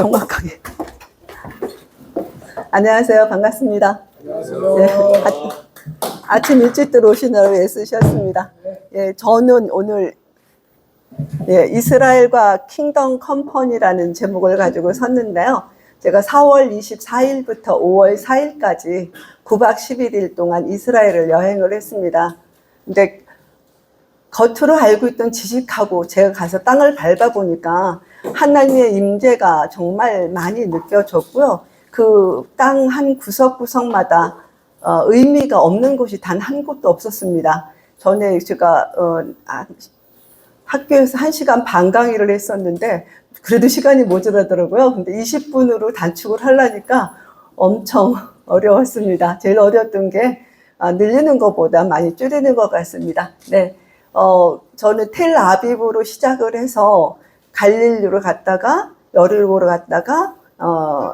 정확하게. 안녕하세요. 반갑습니다. 안녕하세요. 네, 아침 일찍 들어오시느라고 애쓰셨습니다. 예, 저는 오늘 이스라엘과 킹덤 컴퍼니라는 제목을 가지고 섰는데요. 제가 4월 24일부터 5월 4일까지 9박 11일 동안 이스라엘을 여행을 했습니다. 근데 겉으로 알고 있던 지식하고 제가 가서 땅을 밟아보니까 하나님의 임재가 정말 많이 느껴졌고요. 그 땅 한 구석구석마다 의미가 없는 곳이 단 한 곳도 없었습니다. 전에 제가 학교에서 1시간 반 강의를 했었는데 그래도 시간이 모자라더라고요. 근데 20분으로 단축을 하려니까 엄청 어려웠습니다. 제일 어려웠던 게 늘리는 것보다 많이 줄이는 것 같습니다. 네, 저는 텔아비브로 시작을 해서 갈릴리로 갔다가 여리고로 갔다가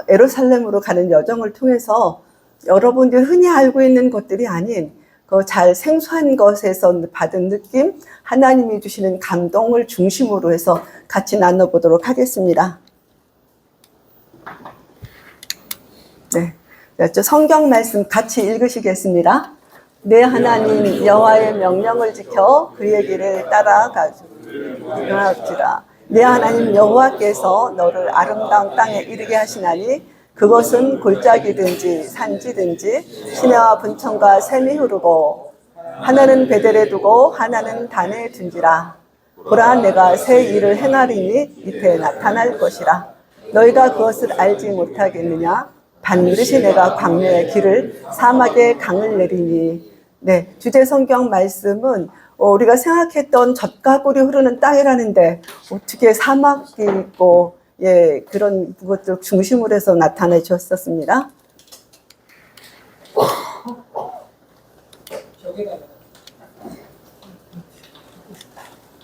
예루살렘으로 가는 여정을 통해서 여러분들 흔히 알고 있는 것들이 아닌 그 잘 생소한 것에서 받은 느낌, 하나님이 주시는 감동을 중심으로 해서 같이 나눠보도록 하겠습니다. 네, 성경 말씀 같이 읽으시겠습니다. 내 하나님 여호와의 명령을 지켜 그의 길을 따라가지라. 내 하나님 여호와께서 너를 아름다운 땅에 이르게 하시나니 그것은 골짜기든지 산지든지 시내와 분천과 샘이 흐르고 하나는 베델에 두고 하나는 단에 둔지라. 보라 내가 새 일을 행하리니 이때 나타날 것이라. 너희가 그것을 알지 못하겠느냐? 반드시 내가 광야의 길을 사막의 강을 내리니. 네, 주제 성경 말씀은 우리가 생각했던 젖과 꿀이 흐르는 땅이라는데 어떻게 사막이 있고 그런 것들 중심으로 해서 나타내 주셨습니다.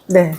네.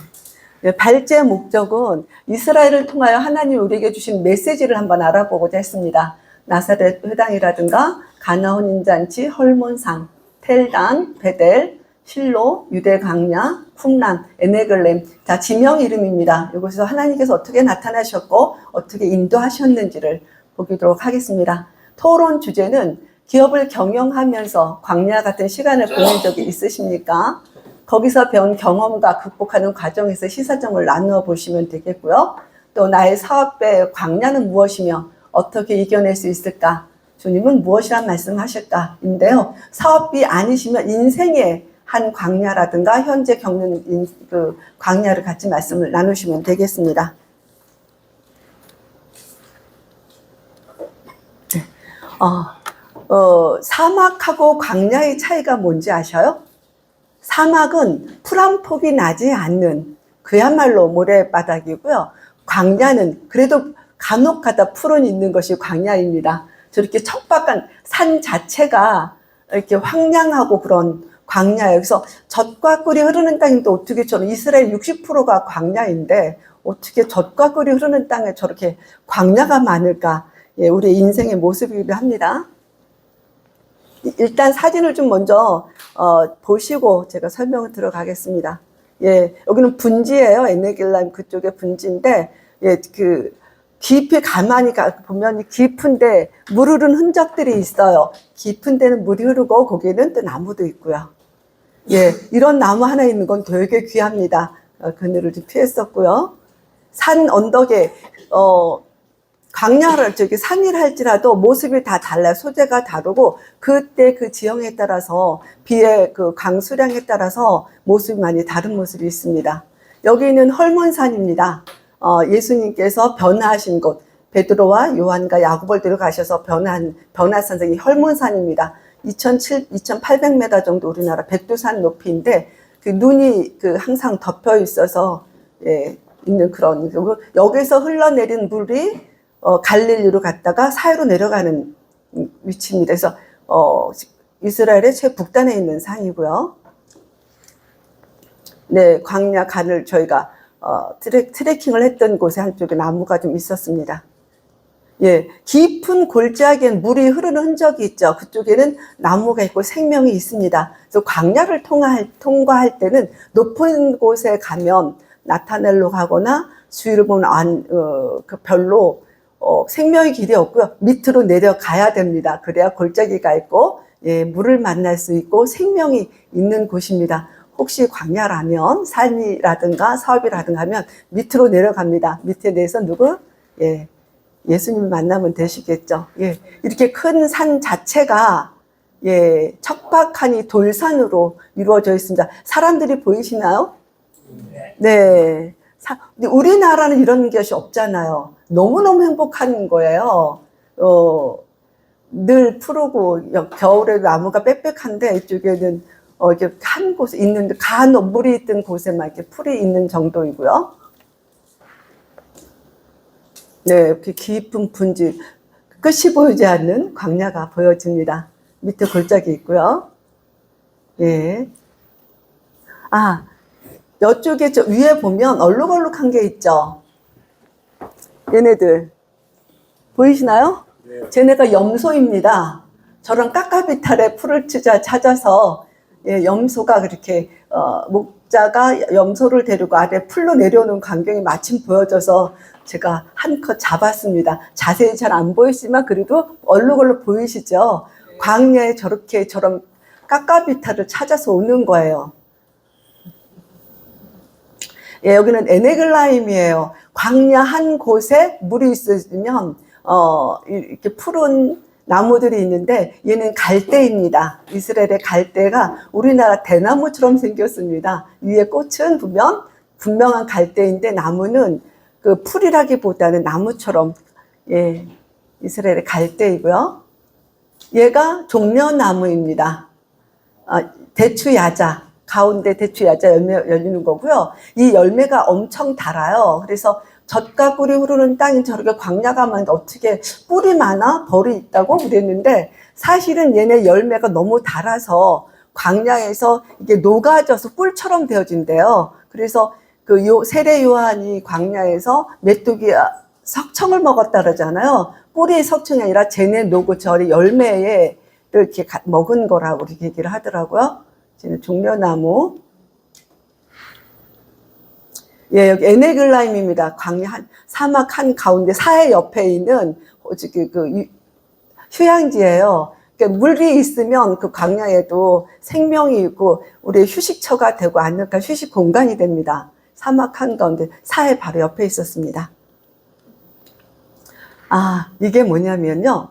발제 목적은 이스라엘을 통하여 하나님이 우리에게 주신 메시지를 한번 알아보고자 했습니다. 나사렛 회당이라든가 가나온 인잔치, 헐몬산, 텔단, 베델, 실로, 유대 광야, 쿰란, 에네글렘. 자, 지명 이름입니다. 이곳에서 하나님께서 어떻게 나타나셨고 어떻게 인도하셨는지를 보도록 하겠습니다. 토론 주제는 기업을 경영하면서 광야 같은 시간을 보낸 적이 있으십니까? 거기서 배운 경험과 극복하는 과정에서 시사점을 나누어 보시면 되겠고요. 또 나의 사업의 광야는 무엇이며 어떻게 이겨낼 수 있을까? 주님은 무엇이란 말씀하실까?인데요. 사업이 아니시면 인생의 한 광야라든가 현재 겪는 그 광야를 같이 말씀을 나누시면 되겠습니다. 네. 사막하고 광야의 차이가 뭔지 아셔요? 사막은 풀 한 폭이 나지 않는 그야말로 모래바닥이고요. 광야는 그래도 간혹가다 풀은 있는 것이 광야입니다. 저렇게 척박한 산 자체가 이렇게 황량하고 그런 광야예요. 그래서 젖과 꿀이 흐르는 땅인데 어떻게 저는 이스라엘 60%가 광야인데 어떻게 젖과 꿀이 흐르는 땅에 저렇게 광야가 많을까? 예, 우리의 인생의 모습이기도 합니다. 일단 사진을 좀 먼저 보시고 제가 설명을 들어가겠습니다. 예, 여기는 분지예요. 에네길람 그쪽에 분지인데 깊이 가만히 보면 깊은데 물 흐른 흔적들이 있어요. 깊은 데는 물이 흐르고 거기에는 또 나무도 있고요. 예, 이런 나무 하나 있는 건 되게 귀합니다. 그늘을 좀 피했었고요. 산 언덕에 광야를 산이라 할지라도 모습이 다 달라요. 소재가 다르고 그때 그 지형에 따라서 비의 그 강수량에 따라서 모습이 많이 다른 모습이 있습니다. 여기는 헐몬산입니다. 예수님께서 변화하신 곳, 베드로와 요한과 야고보를 데려가셔서 변화산성이 헐몬산입니다. 2,800m 정도 우리나라 백두산 높이인데 그 눈이 항상 덮여 있어서 있는 그런, 여기서 흘러내린 물이 갈릴리로 갔다가 사해로 내려가는 위치입니다. 그래서 이스라엘의 최북단에 있는 산이고요. 네, 광야 간을 저희가 트레킹을 했던 곳에 한쪽에 나무가 좀 있었습니다. 예, 깊은 골짜기엔 물이 흐르는 흔적이 있죠. 그쪽에는 나무가 있고 생명이 있습니다. 그래서 광야를 통과할 때는 높은 곳에 가면 나타넬로 가거나 주위를 보면 별로 생명의 길이 없고요. 밑으로 내려가야 됩니다. 그래야 골짜기가 있고, 예, 물을 만날 수 있고 생명이 있는 곳입니다. 혹시 광야라면 삶이라든가 사업이라든가 하면 밑으로 내려갑니다. 밑에 내서 누구? 예, 예수님 만나면 되시겠죠. 예, 이렇게 큰 산 자체가 예, 척박하니 돌산으로 이루어져 있습니다. 사람들이 보이시나요? 네. 근데 우리나라는 이런 것이 없잖아요. 너무너무 행복한 거예요. 늘 푸르고, 겨울에 나무가 빽빽한데, 이쪽에는, 이렇게 한 곳에 있는데, 간혹 물이 있던 곳에만 이렇게 풀이 있는 정도이고요. 네, 이렇게 깊은 분지, 끝이 보이지 않는 광야가 보여집니다. 밑에 골짜기 있고요. 예. 아, 이쪽에 저 위에 보면 얼룩얼룩한 게 있죠. 얘네들 보이시나요? 네. 쟤네가 염소입니다. 저런 깎아비탈에 풀을 찾아서 예, 염소가 그렇게 목자가 염소를 데리고 아래 풀로 내려오는 광경이 마침 보여져서 제가 한컷 잡았습니다. 자세히 잘 안 보이지만 그래도 얼룩얼룩 보이시죠? 네. 광야에 저렇게 저런 깎아비탈을 찾아서 오는 거예요. 예, 여기는 에네글라임이에요. 광야 한 곳에 물이 있으면 이렇게 푸른 나무들이 있는데 얘는 갈대입니다. 이스라엘의 갈대가 우리나라 대나무처럼 생겼습니다. 위에 꽃은 분명한 갈대인데 나무는 그 풀이라기보다는 나무처럼 예, 이스라엘의 갈대이고요. 얘가 종려나무입니다. 대추야자. 가운데 대추야자 열매 열리는 거고요. 이 열매가 엄청 달아요. 그래서 젖과 꿀이 흐르는 땅이 저렇게 광야가 많은데 어떻게 꿀이 많아? 벌이 있다고 그랬는데 사실은 얘네 열매가 너무 달아서 광야에서 이게 녹아져서 꿀처럼 되어진대요. 그래서 그 세례 요한이 광야에서 메뚜기 석청을 먹었다 그러잖아요. 꿀이 석청이 아니라 쟤네 녹고 저리 열매에 이렇게 먹은 거라고 이렇게 얘기를 하더라고요. 종려나무. 예, 여기 에네글라임입니다. 광야 사막 한 가운데 사해 옆에 있는 휴양지예요. 그러니까 물이 있으면 그 광야에도 생명이 있고 우리의 휴식처가 되고 안락한 휴식 공간이 됩니다. 사막 한 가운데 사해 바로 옆에 있었습니다. 아, 이게 뭐냐면요.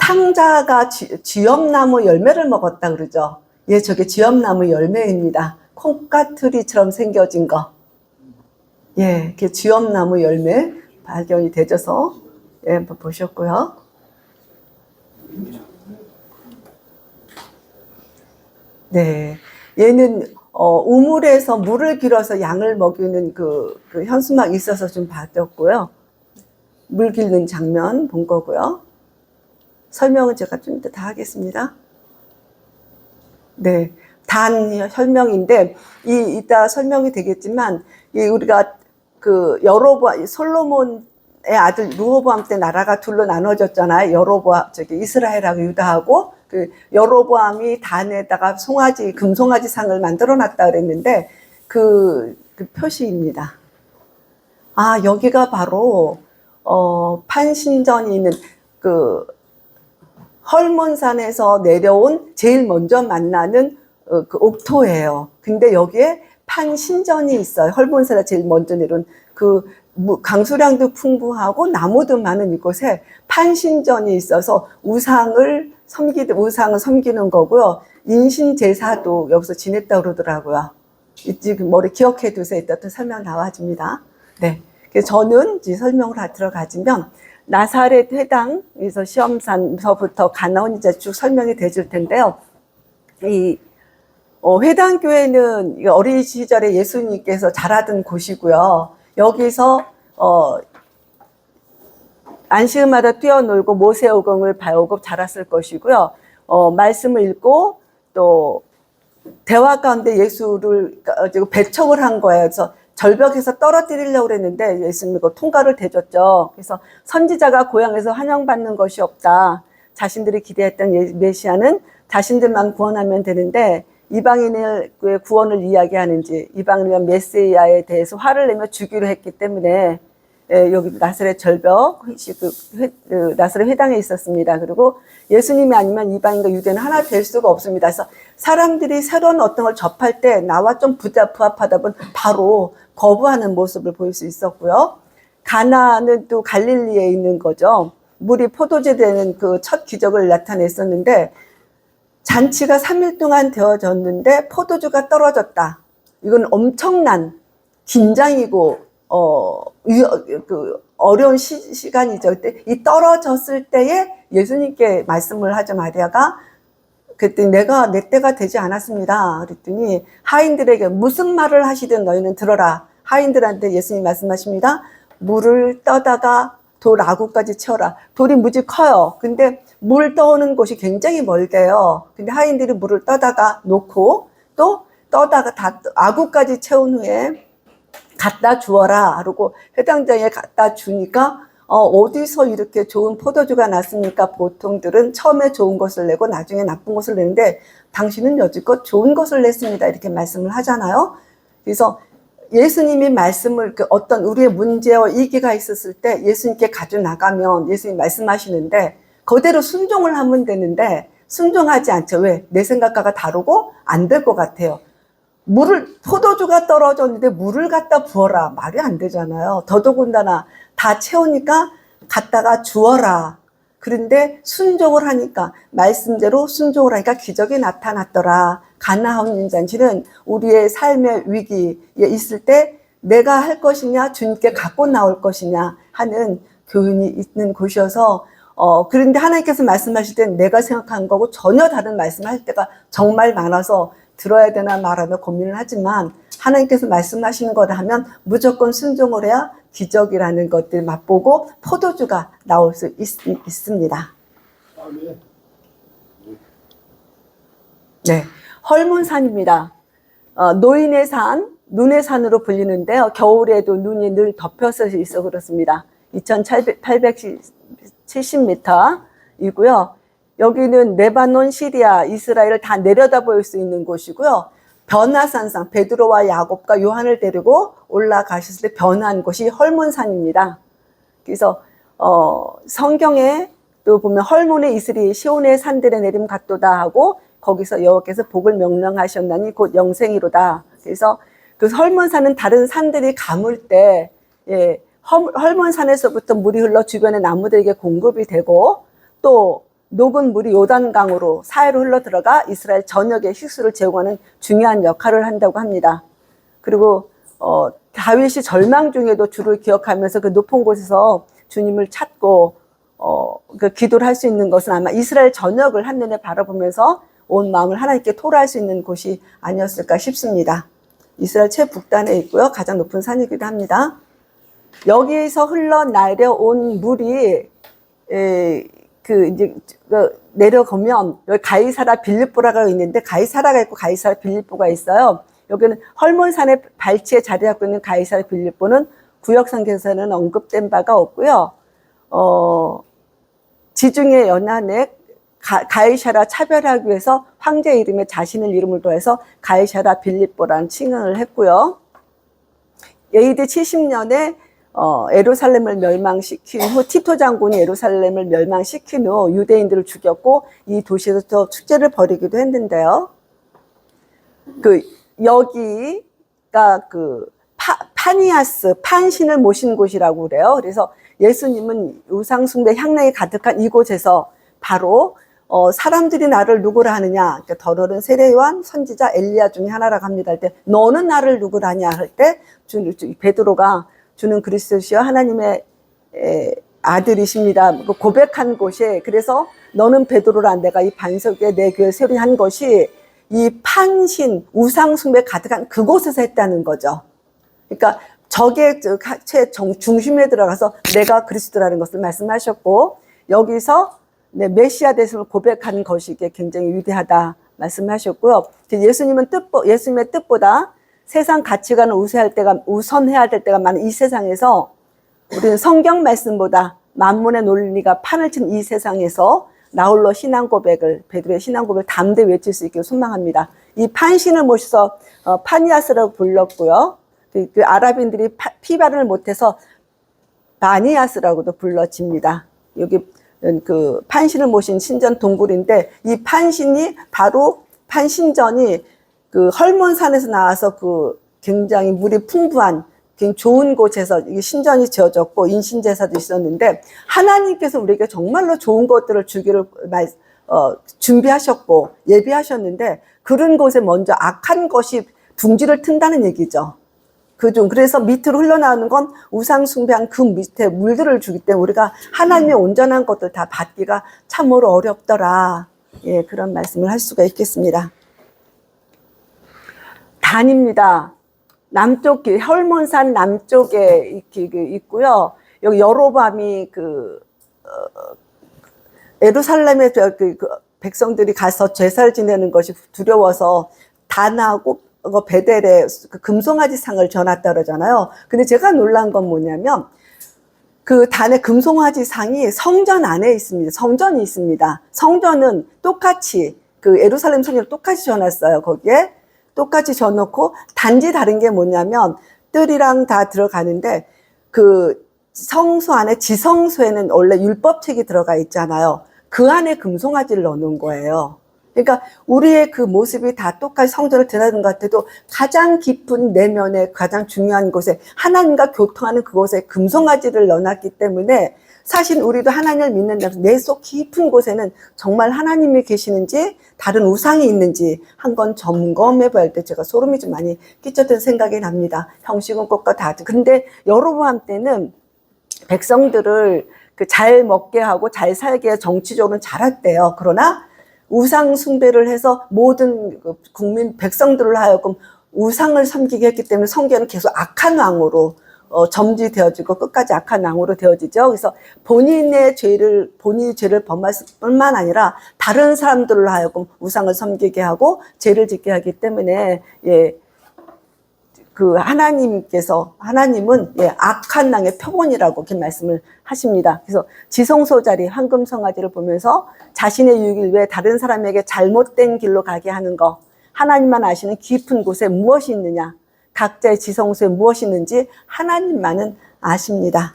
탕자가 쥐엄나무 열매를 먹었다 그러죠. 예, 저게 쥐엄나무 열매입니다. 콩가투리처럼 생겨진 거. 예, 그 쥐엄나무 열매 발견이 되져서 예, 한번 보셨고요. 네, 얘는 우물에서 물을 길어서 양을 먹이는 그 현수막이 있어서 좀 봤었고요. 물 길는 장면 본 거고요. 설명은 제가 좀 이따 다 하겠습니다. 네, 단 설명인데 이따 설명이 되겠지만 우리가 그 솔로몬의 아들 르호보암 때 나라가 둘로 나눠졌잖아요. 이스라엘하고 유다하고 그 여로보암이 단에다가 금송아지 상을 만들어 놨다 그랬는데 그 표시입니다. 아, 여기가 바로 판신전이 있는 그 헐몬산에서 내려온 제일 먼저 만나는 그 옥토예요. 근데 여기에 판신전이 있어요. 헐몬산에 제일 먼저 내려온 강수량도 풍부하고 나무도 많은 이곳에 판신전이 있어서 우상을 섬기는 거고요. 인신제사도 여기서 지냈다고 그러더라고요. 지금 머리 기억해 두세요. 이따 또 설명 나와집니다. 네. 그래서 저는 이제 설명을 들어가지면 나사렛 회당에서 시험산서부터 가나온 이제 쭉 설명이 되줄 텐데요. 이 회당교회는 어린 시절에 예수님께서 자라던 곳이고요. 여기서 안식일마다 뛰어놀고 모세오경을 배우고 자랐을 것이고요. 말씀을 읽고 또 대화 가운데 예수를 배척을 한 거예요. 그래서 절벽에서 떨어뜨리려고 했는데 예수님이 통과를 대줬죠. 그래서 선지자가 고향에서 환영받는 것이 없다. 자신들이 기대했던 메시아는 자신들만 구원하면 되는데 이방인의 구원을 이야기하는지 이방인의 메시아에 대해서 화를 내며 주기로 했기 때문에 여기 나사렛 절벽, 나사렛 회당에 있었습니다. 그리고 예수님이 아니면 이방인과 유대는 하나 될 수가 없습니다. 그래서 사람들이 새로운 어떤 걸 접할 때 나와 좀 부합하다 보면 바로 거부하는 모습을 보일 수 있었고요. 가나는 또 갈릴리에 있는 거죠. 물이 포도주 되는 그 첫 기적을 나타냈었는데 잔치가 3일 동안 되어졌는데 포도주가 떨어졌다. 이건 엄청난 긴장이고 어려운 시간이죠. 그때 이 떨어졌을 때에 예수님께 말씀을 하죠. 마리아가 그랬더니 내 때가 되지 않았습니다. 그랬더니 하인들에게 무슨 말을 하시든 너희는 들어라. 하인들한테 예수님 말씀하십니다. 물을 떠다가 돌 아구까지 채워라. 돌이 무지 커요. 근데 물 떠오는 곳이 굉장히 멀대요. 근데 하인들이 물을 떠다가 놓고 또 떠다가 다 아구까지 채운 후에 갖다 주어라. 그러고 회당장에 갖다 주니까 어디서 이렇게 좋은 포도주가 났습니까? 보통들은 처음에 좋은 것을 내고 나중에 나쁜 것을 내는데 당신은 여지껏 좋은 것을 냈습니다. 이렇게 말씀을 하잖아요. 그래서 예수님이 말씀을 어떤 우리의 문제와 위기가 있었을 때 예수님께 가져나가면 예수님이 말씀하시는데 그대로 순종을 하면 되는데 순종하지 않죠. 왜? 내 생각과가 다르고 안 될 것 같아요. 포도주가 떨어졌는데 물을 갖다 부어라. 말이 안 되잖아요. 더더군다나 다 채우니까 갖다가 주어라. 그런데 순종을 하니까, 말씀대로 순종을 하니까 기적이 나타났더라. 가나 혼인잔치는 우리의 삶의 위기에 있을 때 내가 할 것이냐, 주님께 갖고 나올 것이냐 하는 교훈이 있는 곳이어서, 그런데 하나님께서 말씀하실 땐 내가 생각한 거고 전혀 다른 말씀을 할 때가 정말 많아서 들어야 되나 말하며 고민을 하지만 하나님께서 말씀하시는 거다 하면 무조건 순종을 해야 기적이라는 것들 맛보고 포도주가 나올 수 있습니다. 네, 헐몬산입니다. 노인의 산, 눈의 산으로 불리는데요. 겨울에도 눈이 늘 덮여서 있어 그렇습니다. 2870m이고요. 여기는 레바논, 시리아, 이스라엘을 다 내려다볼 수 있는 곳이고요. 변화산상, 베드로와 야곱과 요한을 데리고 올라가셨을 때 변화한 곳이 헐몬산입니다. 그래서 성경에 또 보면 헐몬의 이슬이 시온의 산들에 내림 같도다 하고 거기서 여호와께서 복을 명령하셨나니 곧 영생이로다. 그래서 그 헐몬산은 다른 산들이 가물 때 헐몬산에서부터 물이 흘러 주변의 나무들에게 공급이 되고 또 녹은 물이 요단강으로 사해로 흘러 들어가 이스라엘 전역의 식수를 제공하는 중요한 역할을 한다고 합니다. 그리고 다윗이 절망 중에도 주를 기억하면서 그 높은 곳에서 주님을 찾고 그 기도를 할 수 있는 것은 아마 이스라엘 전역을 한눈에 바라보면서 온 마음을 하나님께 토로할 수 있는 곳이 아니었을까 싶습니다. 이스라엘 최북단에 있고요. 가장 높은 산이기도 합니다. 여기에서 흘러내려온 물이 내려가면 여기 가이사라 빌립보라가 있는데 가이사라가 있고 가이사라 빌립보가 있어요. 여기는 헐몬산의 발치에 자리하고 있는 가이사라 빌립보는 구역성경에서는 언급된 바가 없고요. 지중해 연안에 가이사라 차별하기 위해서 황제 이름에 자신의 이름을 더해서 가이사라 빌립보라는 칭을 했고요. AD 70년에 예루살렘을 멸망시킨 후 티토 장군이 예루살렘을 멸망시킨 후 유대인들을 죽였고 이 도시에서 축제를 벌이기도 했는데요. 여기가 파니아스, 판신을 모신 곳이라고 그래요. 그래서 예수님은 우상숭배 향락이 가득한 이곳에서 바로 사람들이 나를 누구라 하느냐, 그러니까 더러는 세례요한, 선지자 엘리야 중에 하나라고 합니다. 할 때 너는 나를 누구라 하냐 할 때 베드로가 주는 그리스도시여 하나님의 아들이십니다 고백한 곳에, 그래서 너는 베드로라 내가 이 반석 위에 내 교회 세우리 한 것이 이 판신 우상숭배 가득한 그곳에서 했다는 거죠. 그러니까 적의 중심에 들어가서 내가 그리스도라는 것을 말씀하셨고 여기서 메시아 되심을 고백한 것이 이게 굉장히 위대하다 말씀하셨고요. 예수님의 뜻보다 세상 가치관을 우선해야 될 때가 많은 이 세상에서 우리는 성경 말씀보다 만문의 논리가 판을 친 이 세상에서 나홀로 신앙 고백을, 베드로의 신앙 고백을 담대히 외칠 수 있기를 소망합니다. 이 판신을 모셔서 파니아스라고 불렀고요. 그 아랍인들이 피 발음을 못해서 바니아스라고도 불러집니다. 여기 그 판신을 모신 신전 동굴인데 이 판신이 바로 판신전이 그 헐몬산에서 나와서 그 굉장히 물이 풍부한 굉장히 좋은 곳에서 이 신전이 지어졌고 인신제사도 있었는데 하나님께서 우리에게 정말로 좋은 것들을 주기를 준비하셨고 예비하셨는데 그런 곳에 먼저 악한 것이 둥지를 튼다는 얘기죠. 그래서 밑으로 흘러나오는 건 우상숭배한 그 밑에 물들을 주기 때문에 우리가 하나님의 온전한 것들 다 받기가 참으로 어렵더라. 예, 그런 말씀을 할 수가 있겠습니다. 단입니다. 남쪽 길, 헐몬산 남쪽에 있고요. 여기 여로밤이 예루살렘에 백성들이 가서 제사를 지내는 것이 두려워서 단하고 베델에 금송아지 상을 전했다 그러잖아요. 근데 제가 놀란 건 뭐냐면 그 단의 금송아지 상이 성전 안에 있습니다. 성전이 있습니다. 성전은 똑같이 그 예루살렘 성전을 똑같이 전했어요. 거기에 똑같이 져놓고 단지 다른 게 뭐냐면 뜰이랑 다 들어가는데 그 성소 안에 지성소에는 원래 율법책이 들어가 있잖아요. 그 안에 금송아지를 넣는 거예요. 그러니까 우리의 그 모습이 다 똑같이 성전을 드러나는 것 같아도 가장 깊은 내면의 가장 중요한 곳에 하나님과 교통하는 그곳에 금송아지를 넣어놨기 때문에 사실 우리도 하나님을 믿는다면 내 속 깊은 곳에는 정말 하나님이 계시는지 다른 우상이 있는지 한번 점검해 봐야 할 때 제가 소름이 좀 많이 끼쳤던 생각이 납니다. 형식은 꽃과 다. 근데 여로보암 때는 백성들을 잘 먹게 하고 잘 살게 정치적으로는 잘했대요. 그러나 우상 숭배를 해서 모든 국민 백성들을 하여금 우상을 섬기게 했기 때문에 성경은 계속 악한 왕으로 점지되어지고 끝까지 악한 왕으로 되어지죠. 그래서 본인이 죄를 범했을 뿐만 아니라 다른 사람들로 하여금 우상을 섬기게 하고 죄를 짓게 하기 때문에 예, 하나님은 예, 악한 왕의 표본이라고 이렇게 말씀을 하십니다. 그래서 지성소 자리 황금송아지를 보면서 자신의 유익을 위해 다른 사람에게 잘못된 길로 가게 하는 거, 하나님만 아시는 깊은 곳에 무엇이 있느냐, 각자의 지성소에 무엇이 있는지 하나님만은 아십니다.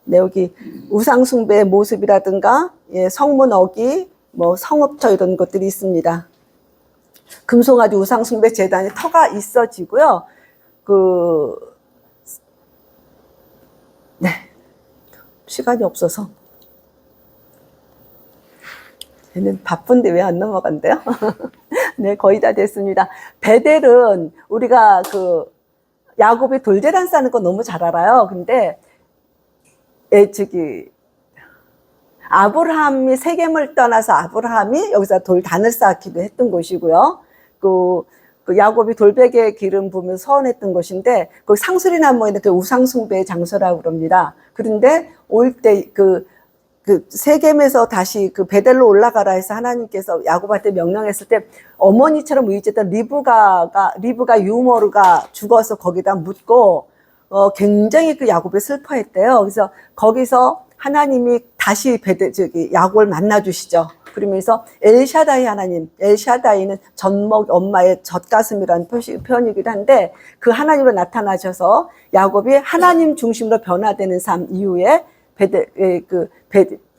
네, 여기 우상숭배의 모습이라든가 예, 성문 어기, 성읍터 이런 것들이 있습니다. 금송아지 우상숭배 재단에 터가 있어지고요. 네. 시간이 없어서. 얘는 바쁜데 왜 안 넘어간대요? 네, 거의 다 됐습니다. 베델은 우리가 야곱이 돌제단 싸는 거 너무 잘 알아요. 근데, 아브라함이 세겜을 떠나서 아브라함이 여기서 돌단을 쌓기도 했던 곳이고요. 야곱이 돌베개 기름 부으면서 서원했던 곳인데, 그 상수리나무에 있는 그 우상숭배의 장소라고 그럽니다. 그런데 올 때 세겜에서 다시 베델로 올라가라 해서 하나님께서 야곱한테 명령했을 때 어머니처럼 의지했던 리브가 유모르가 죽어서 거기다 묻고, 굉장히 야곱이 슬퍼했대요. 그래서 거기서 하나님이 다시 야곱을 만나주시죠. 그러면서 엘샤다이 하나님, 엘샤다이는 젖먹 엄마의 젖가슴이라는 표현이기도 한데 그 하나님으로 나타나셔서 야곱이 하나님 중심으로 변화되는 삶 이후에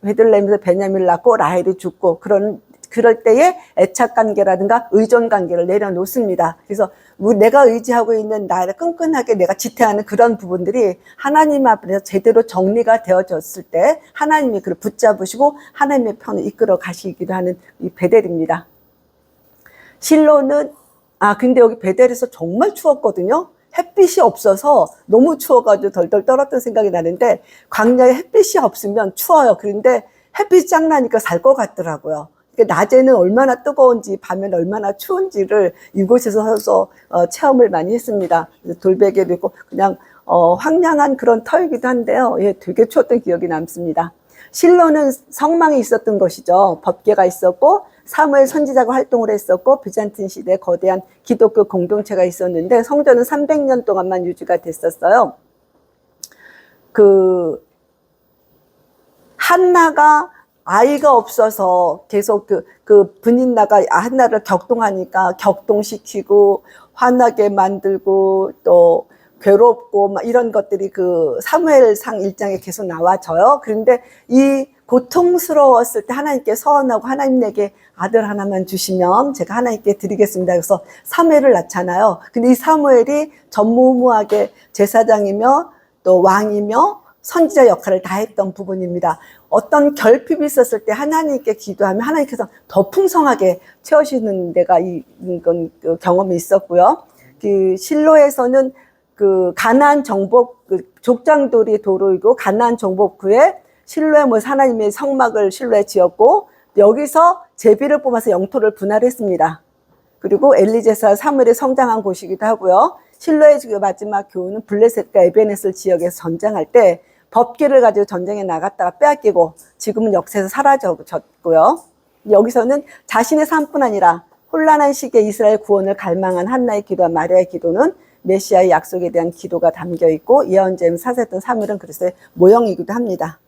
베들레헴에서 베냐민을 낳고 라헬이 죽고 그럴 때에 애착관계라든가 의존관계를 내려놓습니다. 그래서 내가 의지하고 있는 나를 끈끈하게 내가 지탱하는 그런 부분들이 하나님 앞에서 제대로 정리가 되어졌을 때 하나님이 그를 붙잡으시고 하나님의 편을 이끌어 가시기도 하는 이 베델입니다. 실로는 근데 여기 베델에서 정말 추웠거든요. 햇빛이 없어서 너무 추워가지고 덜덜 떨었던 생각이 나는데 광야에 햇빛이 없으면 추워요. 그런데 햇빛이 짱 나니까 살 것 같더라고요. 낮에는 얼마나 뜨거운지 밤에는 얼마나 추운지를 이곳에서 서서 체험을 많이 했습니다. 돌베개도 있고 그냥 황량한 그런 터이기도 한데요. 예, 되게 추웠던 기억이 남습니다. 실로는 성망이 있었던 것이죠. 법궤가 있었고 사무엘 선지자가 활동을 했었고 비잔틴 시대에 거대한 기독교 공동체가 있었는데 성전은 300년 동안만 유지가 됐었어요. 한나가 아이가 없어서 계속 분인나가 한나를 격동하니까 격동시키고 화나게 만들고 또 괴롭고 막 이런 것들이 그 사무엘상 1장에 계속 나와져요. 그런데 이 고통스러웠을 때 하나님께 서원하고 하나님 내게 아들 하나만 주시면 제가 하나님께 드리겠습니다. 그래서 사무엘을 낳잖아요. 근데 이 사무엘이 전무후무하게 제사장이며 또 왕이며 선지자 역할을 다 했던 부분입니다. 어떤 결핍이 있었을 때 하나님께 기도하면 하나님께서 더 풍성하게 채우시는 데가 이건 그 경험이 있었고요. 그 실로에서는 그 가나안 정복 그 족장돌이 도로이고 가나안 정복 후에 실로에 뭐 하나님의 성막을 실로에 지었고 여기서 제비를 뽑아서 영토를 분할했습니다. 그리고 엘리제사 사무엘이 성장한 곳이기도 하고요. 실로의 마지막 교훈은 블레셋과 에베네스 지역에서 전쟁할 때 법궤를 가지고 전쟁에 나갔다가 빼앗기고 지금은 역사에서 사라졌고요. 여기서는 자신의 삶뿐 아니라 혼란한 시기에 이스라엘 구원을 갈망한 한나의 기도와 마리아의 기도는 메시아의 약속에 대한 기도가 담겨 있고 예언자는 사세했던 사무엘은 그리스도의 모형이기도 합니다.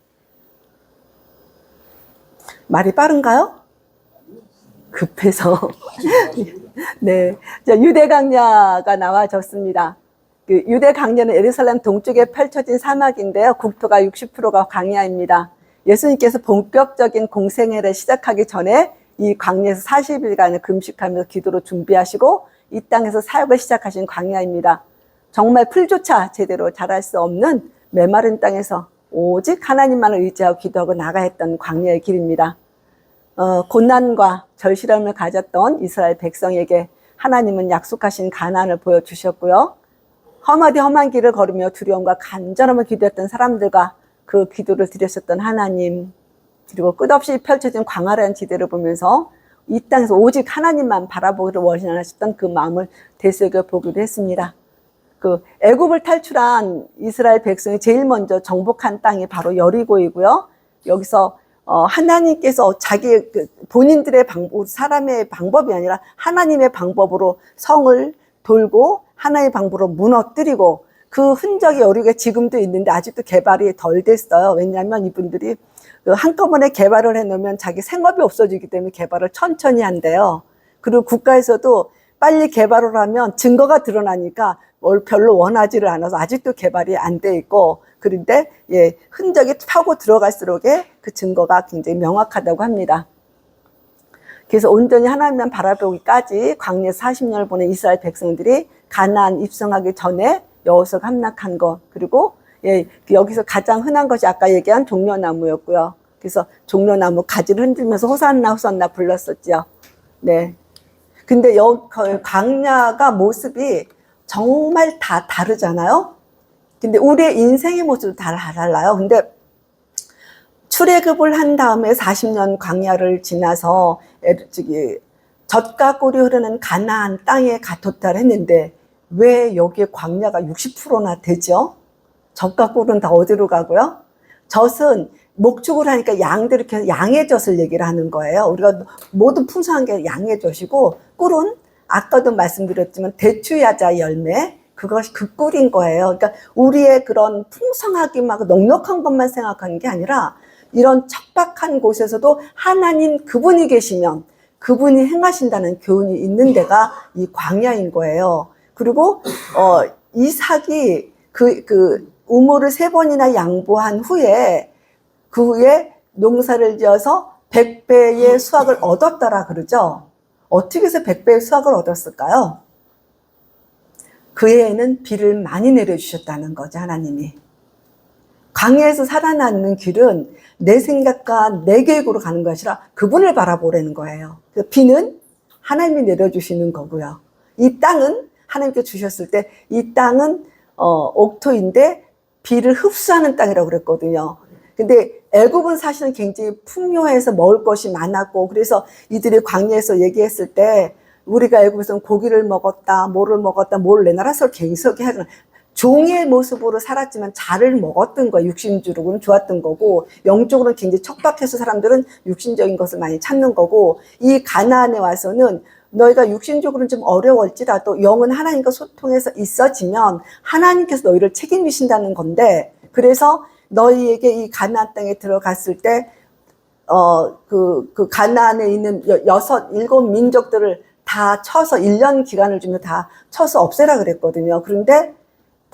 말이 빠른가요? 급해서. 네. 유대 강야가 나와졌습니다. 그 유대 강야는 예루살렘 동쪽에 펼쳐진 사막인데요. 국토가 60%가 강야입니다. 예수님께서 본격적인 공생애를 시작하기 전에 이 광야에서 40일간을 금식하면서 기도로 준비하시고 이 땅에서 사역을 시작하신 광야입니다. 정말 풀조차 제대로 자랄 수 없는 메마른 땅에서 오직 하나님만을 의지하고 기도하고 나아가 했던 광야의 길입니다. 고난과 절실함을 가졌던 이스라엘 백성에게 하나님은 약속하신 가나안을 보여주셨고요. 험하디 험한 길을 걸으며 두려움과 간절함을 기도했던 사람들과 그 기도를 드렸었던 하나님, 그리고 끝없이 펼쳐진 광활한 지대를 보면서 이 땅에서 오직 하나님만 바라보기를 원하셨던 그 마음을 되새겨 보기도 했습니다. 그 애굽을 탈출한 이스라엘 백성이 제일 먼저 정복한 땅이 바로 여리고이고요. 여기서 하나님께서 자기 본인들의 방법, 사람의 방법이 아니라 하나님의 방법으로 성을 돌고 하나님의 방법으로 무너뜨리고 그 흔적이 여리고에 지금도 있는데 아직도 개발이 덜 됐어요. 왜냐하면 이분들이 한꺼번에 개발을 해놓으면 자기 생업이 없어지기 때문에 개발을 천천히 한대요. 그리고 국가에서도 빨리 개발을 하면 증거가 드러나니까 뭘 별로 원하지를 않아서 아직도 개발이 안 돼 있고, 그런데 흔적이 파고 들어갈수록에 그 증거가 굉장히 명확하다고 합니다. 그래서 온전히 하나님만 바라보기까지 광야 40년을 보낸 이스라엘 백성들이 가나안 입성하기 전에 여호수아가 함락한 것, 그리고 여기서 가장 흔한 것이 아까 얘기한 종려나무였고요. 그래서 종려나무 가지를 흔들면서 호산나 호산나 불렀었죠. 네. 근데 광야가 모습이 정말 다 다르잖아요. 근데 우리의 인생의 모습도 다 달라요. 근데 출애굽을 한 다음에 40년 광야를 지나서 젖과 꿀이 흐르는 가나안 땅에 도달했는데 왜 여기에 광야가 60%나 되죠? 젖과 꿀은 다 어디로 가고요? 젖은 목축을 하니까 양들 이렇게 양의 젖을 얘기를 하는 거예요. 우리가 모두 풍성한 게 양의 젖이고, 꿀은 아까도 말씀드렸지만 대추야자 열매, 그것이 그 꿀인 거예요. 그러니까 우리의 그런 풍성하게 막 넉넉한 것만 생각하는 게 아니라 이런 척박한 곳에서도 하나님 그분이 계시면 그분이 행하신다는 교훈이 있는 데가 이 광야인 거예요. 그리고 이삭이 그 우물을 3번이나 양보한 후에 그 후에 농사를 지어서 100배의 수확을 얻었더라 그러죠. 어떻게 해서 100배의 수확을 얻었을까요? 그 해에는 비를 많이 내려주셨다는 거죠, 하나님이. 광야에서 살아남는 길은 내 생각과 내 계획으로 가는 것이 아니라 그분을 바라보라는 거예요. 비는 하나님이 내려주시는 거고요. 이 땅은 하나님께 주셨을 때 이 땅은 옥토인데 비를 흡수하는 땅이라고 그랬거든요. 근데 애굽은 사실은 굉장히 풍요해서 먹을 것이 많았고, 그래서 이들이 광야에서 얘기했을 때 우리가 애굽에서는 고기를 먹었다, 뭐를 먹었다, 뭘 내 나라에서 계속 하잖아. 종의 모습으로 살았지만 잘을 먹었던 거예요. 육신적으로는 좋았던 거고, 영적으로는 굉장히 척박해서 사람들은 육신적인 것을 많이 찾는 거고, 이 가나안에 와서는 너희가 육신적으로는 좀 어려울지라도 영은 하나님과 소통해서 있어지면 하나님께서 너희를 책임지신다는 건데, 그래서 너희에게 이 가나안 땅에 들어갔을 때 그 가나안에 있는 7 민족들을 다 쳐서 1년 기간을 주면 다 쳐서 없애라 그랬거든요. 그런데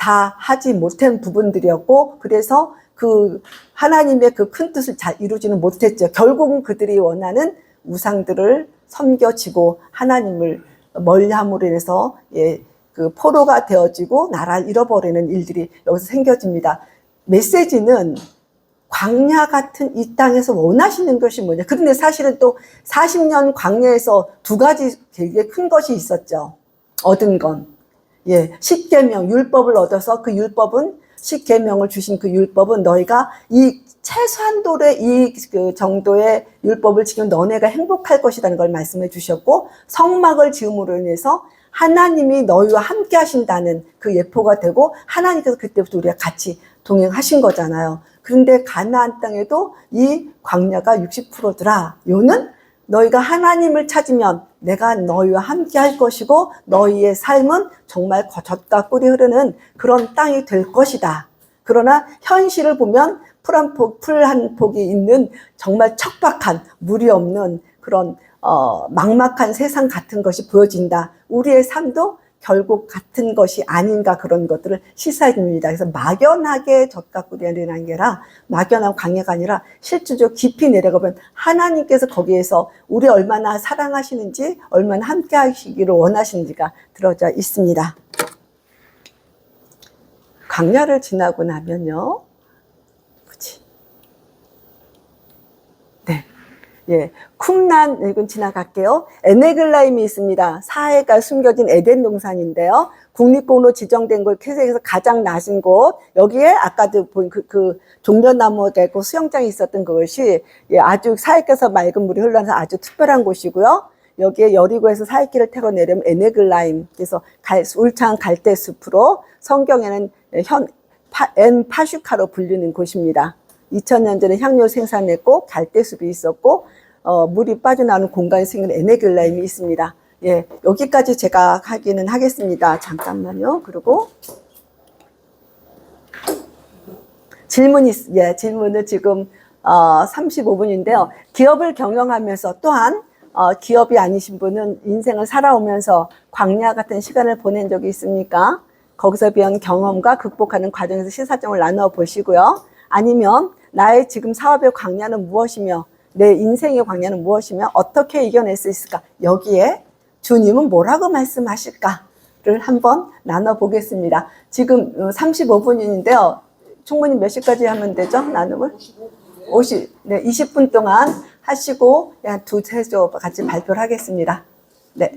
다 하지 못한 부분들이었고, 그래서 그 하나님의 그 큰 뜻을 잘 이루지는 못했죠. 결국은 그들이 원하는 우상들을 섬겨지고 하나님을 멀리함으로 인해서 그 포로가 되어지고 나라를 잃어버리는 일들이 여기서 생겨집니다. 메시지는 광야 같은 이 땅에서 원하시는 것이 뭐냐. 그런데 사실은 또 40년 광야에서 두 가지 되게 큰 것이 있었죠. 얻은 건. 십계명, 율법을 얻어서 그 율법은, 십계명을 주신 그 율법은 너희가 이 최소한도의 그 정도의 율법을 지키면 너네가 행복할 것이라는 걸 말씀해 주셨고, 성막을 지음으로 인해서 하나님이 너희와 함께 하신다는 그 예포가 되고, 하나님께서 그때부터 우리가 같이 동행하신 거잖아요. 그런데 가나안 땅에도 이 광야가 60%더라. 요는 너희가 하나님을 찾으면 내가 너희와 함께 할 것이고 너희의 삶은 정말 젖과 꿀이 흐르는 그런 땅이 될 것이다. 그러나 현실을 보면 풀 한 폭이 있는 정말 척박한, 물이 없는 그런 막막한 세상 같은 것이 보여진다. 우리의 삶도 결국 같은 것이 아닌가, 그런 것들을 시사해 줍니다. 그래서 막연하게 젖과 꿀이 흐르는 게 아니라, 막연한 광야가 아니라 실질적으로 깊이 내려가면 하나님께서 거기에서 우리 얼마나 사랑하시는지, 얼마나 함께 하시기를 원하시는지가 들어져 있습니다. 광야를 지나고 나면요, 쿰란, 이건 지나갈게요. 에네글라임이 있습니다. 사해가 숨겨진 에덴 동산인데요. 국립공로 지정된 곳, 세계에서 가장 낮은 곳, 여기에 아까도 본 그 종려나무가 있고 수영장이 있었던 그것이 아주 사해께서 맑은 물이 흘러서 아주 특별한 곳이고요. 여기에 여리고에서 사해길을 타고 내려면 에네글라임, 그래서 울창한 갈대숲으로 성경에는 파슈카로 불리는 곳입니다. 2000년 전에 향료 생산했고 갈대숲이 있었고 물이 빠져나오는 공간이 생긴 에네글라임이 있습니다. 여기까지 제가 하기는 하겠습니다. 잠깐만요. 그리고 질문을 지금 35분인데요. 기업을 경영하면서 또한 기업이 아니신 분은 인생을 살아오면서 광야 같은 시간을 보낸 적이 있습니까? 거기서 배운 경험과 극복하는 과정에서 시사점을 나누어 보시고요. 아니면 나의 지금 사업의 광야는 무엇이며 내 인생의 광야는 무엇이며 어떻게 이겨낼 수 있을까? 여기에 주님은 뭐라고 말씀하실까를 한번 나눠보겠습니다. 지금 35분인데요. 충분히 몇 시까지 하면 되죠? 나눔을? 20분 동안 하시고 두세 조 같이 발표를 하겠습니다. 네.